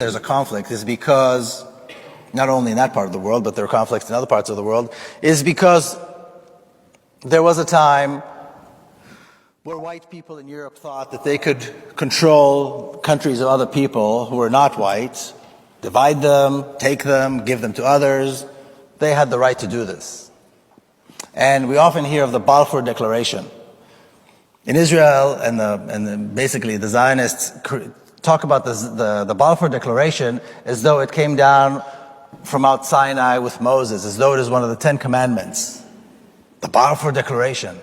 there's a conflict is because, not only in that part of the world, but there are conflicts in other parts of the world, is because there was a time where white people in Europe thought that they could control countries of other people who were not white, divide them, take them, give them to others. They had the right to do this. And we often hear of the Balfour Declaration. In Israel, basically the Zionists talk about the Balfour Declaration as though it came down from Mount Sinai with Moses, as though it is one of the 10 Commandments. The Balfour Declaration.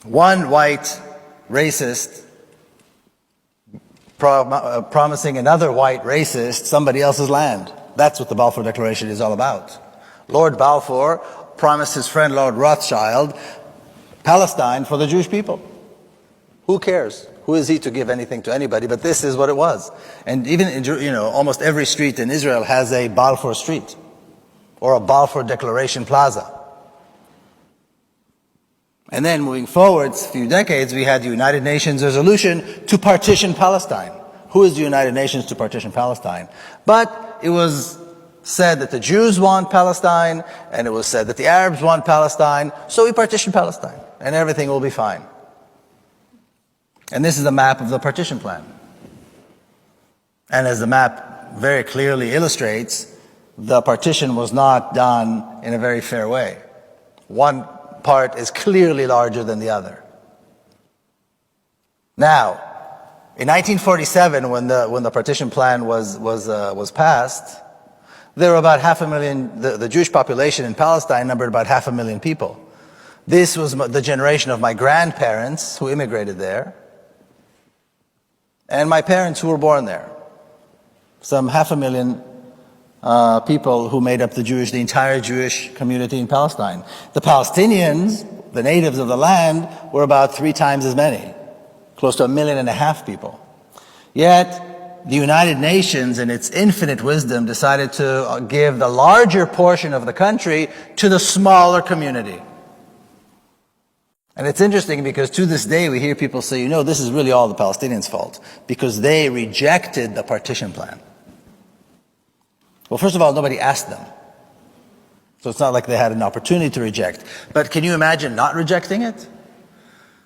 One white racist promising another white racist somebody else's land. That's what the Balfour Declaration is all about. Lord Balfour promised his friend Lord Rothschild Palestine for the Jewish people. Who cares? Who is he to give anything to anybody? But this is what it was. And even in, almost every street in Israel has a Balfour Street or a Balfour Declaration Plaza. And then moving forward a few decades, we had the United Nations resolution to partition Palestine. Who is the United Nations to partition Palestine? But it was said that the Jews want Palestine, and it was said that the Arabs want Palestine, so we partition Palestine, and everything will be fine. And this is a map of the partition plan. And as the map very clearly illustrates, the partition was not done in a very fair way. One part is clearly larger than the other. Now, in 1947, when the partition plan was passed, there were about 500,000. The Jewish population in Palestine numbered about 500,000 people. This was the generation of my grandparents who immigrated there, and my parents who were born there. Some 500,000 people who made up the entire Jewish community in Palestine. The Palestinians, the natives of the land, were about 3 times as many, close to 1.5 million people. Yet, the United Nations, in its infinite wisdom, decided to give the larger portion of the country to the smaller community. And it's interesting because to this day we hear people say, this is really all the Palestinians' fault, because they rejected the partition plan. Well, first of all, nobody asked them. So it's not like they had an opportunity to reject. But can you imagine not rejecting it?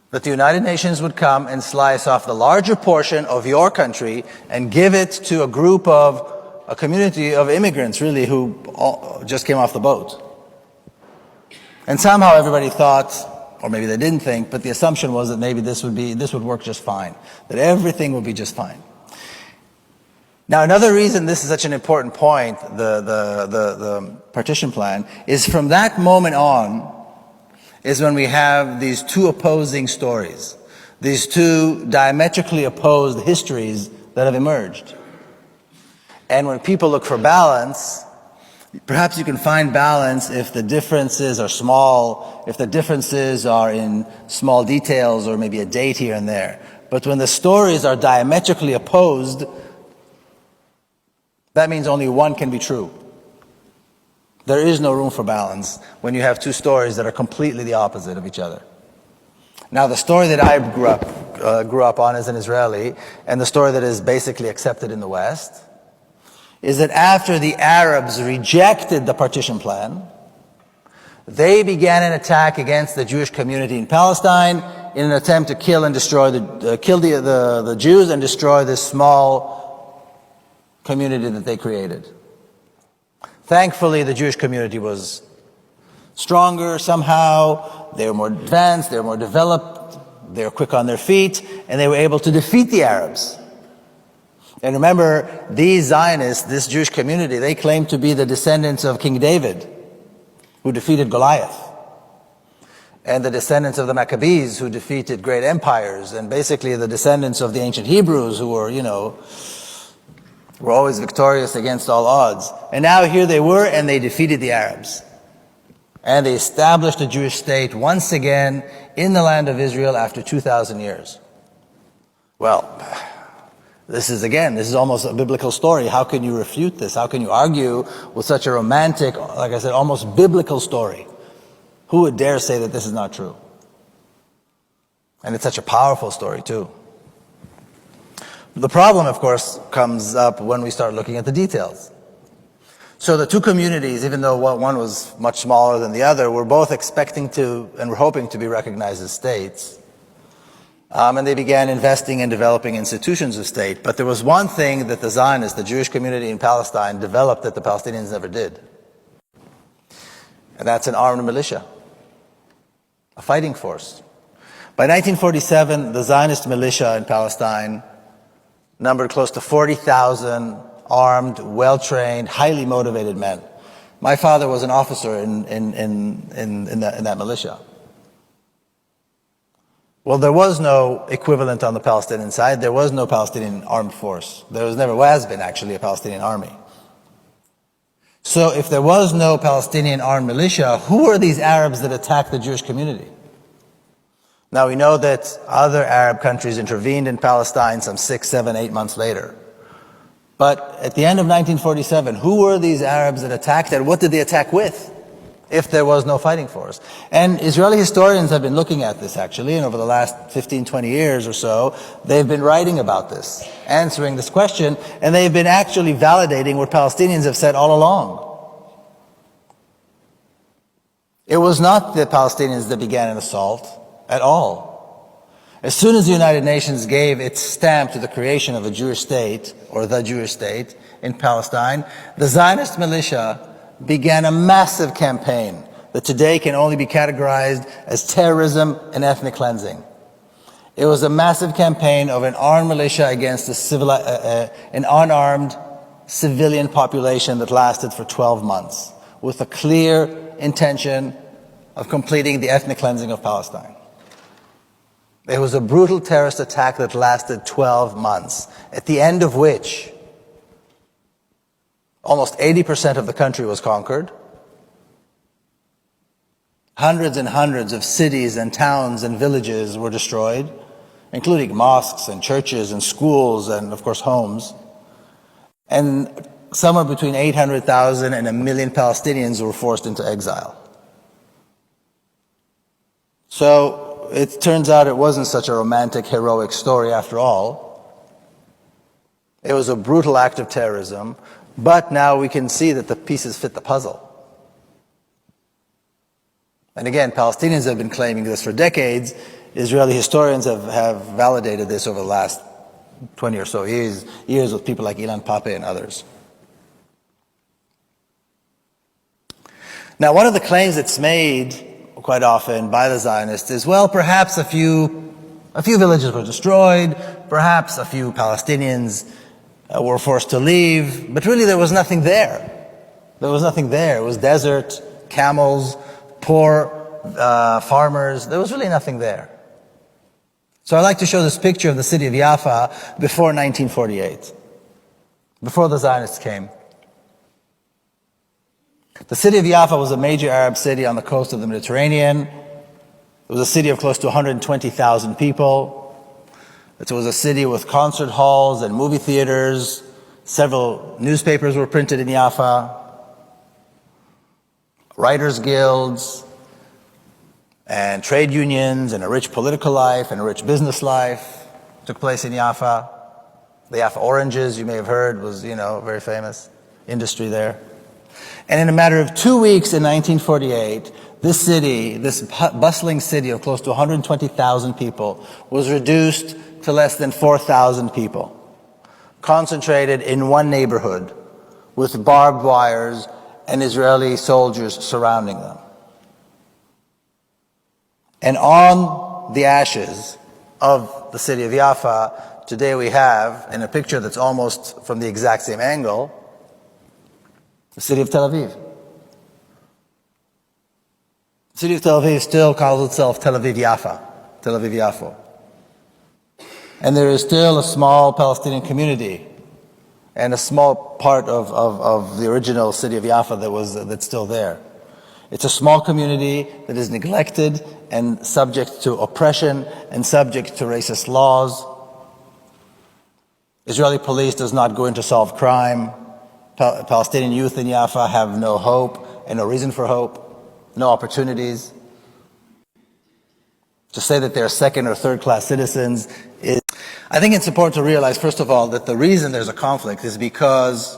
That the United Nations would come and slice off the larger portion of your country and give it to a community of immigrants, really, who just came off the boat. And somehow everybody thought, or maybe they didn't think, but the assumption was that maybe this would work just fine, that everything would be just fine. Now, another reason this is such an important point, the partition plan, is from that moment on is when we have these two opposing stories, these two diametrically opposed histories that have emerged. And when people look for balance, perhaps you can find balance if the differences are small, if the differences are in small details or maybe a date here and there. But when the stories are diametrically opposed, that means only one can be true. There is no room for balance when you have two stories that are completely the opposite of each other. Now, the story that I grew up on as an Israeli, and the story that is basically accepted in the West, is that after the Arabs rejected the partition plan, they began an attack against the Jewish community in Palestine in an attempt to kill and destroy the Jews and destroy this small community that they created. Thankfully, the Jewish community was stronger somehow. They were more advanced, they were more developed, they were quick on their feet, and they were able to defeat the Arabs. And remember, these Zionists, this Jewish community, they claim to be the descendants of King David, who defeated Goliath, and the descendants of the Maccabees, who defeated great empires, and basically the descendants of the ancient Hebrews, who were, were always victorious against all odds. And now here they were, and they defeated the Arabs. And they established a Jewish state once again in the land of Israel after 2,000 years. Well, this is almost a biblical story. How can you refute this? How can you argue with such a romantic, like I said, almost biblical story? Who would dare say that this is not true? And it's such a powerful story too. The problem, of course, comes up when we start looking at the details. So the two communities, even though one was much smaller than the other, were both expecting to and were hoping to be recognized as states. And they began investing and developing institutions of state. But there was one thing that the Zionists, the Jewish community in Palestine, developed that the Palestinians never did. And that's an armed militia, a fighting force. By 1947, the Zionist militia in Palestine numbered close to 40,000 armed, well-trained, highly motivated men. My father was an officer in that militia. Well, there was no equivalent on the Palestinian side. There was no Palestinian armed force. There never has been, actually, a Palestinian army. So if there was no Palestinian armed militia, who were these Arabs that attacked the Jewish community? Now, we know that other Arab countries intervened in Palestine some 6, 7, 8 months later. But at the end of 1947, who were these Arabs that attacked, and what did they attack with, if there was no fighting force? And Israeli historians have been looking at this, actually, and over the last 15, 20 years or so, they've been writing about this, answering this question, and they've been actually validating what Palestinians have said all along. It was not the Palestinians that began an assault at all. As soon as the United Nations gave its stamp to the creation of a Jewish state, or the Jewish state, in Palestine, the Zionist militia began a massive campaign that today can only be categorized as terrorism and ethnic cleansing. It was a massive campaign of an armed militia against an unarmed civilian population that lasted for 12 months, with a clear intention of completing the ethnic cleansing of Palestine. It was a brutal terrorist attack that lasted 12 months, at the end of which almost 80% of the country was conquered. Hundreds and hundreds of cities and towns and villages were destroyed, including mosques and churches and schools and, of course, homes. And somewhere between 800,000 and 1 million Palestinians were forced into exile. So it turns out it wasn't such a romantic, heroic story after all. It was a brutal act of terrorism, but now we can see that the pieces fit the puzzle. And again, Palestinians have been claiming this for decades. Israeli historians have validated this over the last 20 or so years with people like Ilan Pape and others. Now, one of the claims that's made quite often by the Zionists is, well, perhaps a few villages were destroyed, perhaps a few Palestinians were forced to leave, but really there was nothing there. There was nothing there. It was desert, camels, poor farmers. There was really nothing there. So I'd like to show this picture of the city of Jaffa before 1948, before the Zionists came. The city of Jaffa was a major Arab city on the coast of the Mediterranean. It was a city of close to 120,000 people. It was a city with concert halls and movie theaters. Several newspapers were printed in Jaffa. Writers' guilds and trade unions and a rich political life and a rich business life took place in Jaffa. The Jaffa oranges, you may have heard, was, very famous industry there. And in a matter of 2 weeks in 1948, this city, this bustling city of close to 120,000 people, was reduced to less than 4,000 people, concentrated in one neighborhood with barbed wires and Israeli soldiers surrounding them. And on the ashes of the city of Jaffa, today we have, in a picture that's almost from the exact same angle, the city of Tel Aviv. The city of Tel Aviv still calls itself Tel Aviv Jaffa, Tel Aviv Yafo. And there is still a small Palestinian community and a small part of the original city of Jaffa that's still there. It's a small community that is neglected and subject to oppression and subject to racist laws. Israeli police does not go in to solve crime. Palestinian youth in Jaffa have no hope and no reason for hope, no opportunities. To say that they're second or third class citizens is... I think it's important to realize, first of all, that the reason there's a conflict is because